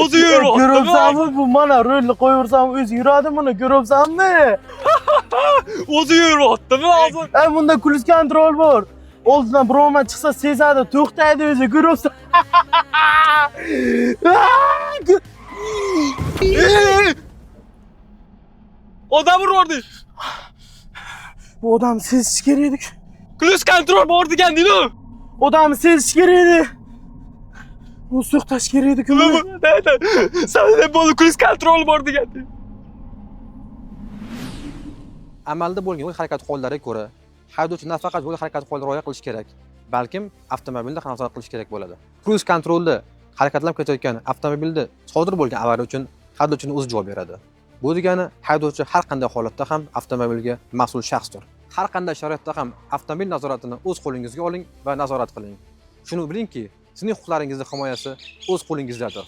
O'zi yuryapti. Ko'ryapsanmi, bu mana rolni qo'yaversam o'zi yuradi buni, ko'ryapsanmi? O'zi yuryaptimi hozir? Bunda cruise control bor. Oldidan birovman chiqsa sezadi, to'xtaydi o'zi, ko'ryapsan. Odam urdi. Bu odamni sezish kerak edi. Cruise control bor deganding-ku. Odamni sezish kerak edi. Bu to'xtash kerak edi-ku. Sen deb bo'ldi cruise control bor deganding. Amalda bo'lgan yo'l harakati qoidalariga ko'ra, haydovchi nafaqat yo'l harakati qoidalariga rioya qilish kerak, balkim avtomobilda ham nazorat qilish kerak bo'ladi. Cruise kontrolda harakatlanib ketayotgan avtomobilda sodir bo'lgan avariya uchun haydovchining o'zi javob beradi. Bu degani haydovchi har qanday holatda ham avtomobilga mas'ul shaxsdir. Har qanday sharoitda ham avtomobil nazoratini o'z qo'lingizga oling va nazorat qiling. Shuni bilingki, sizning huquqlaringizning himoyasi o'z qo'lingizdadir.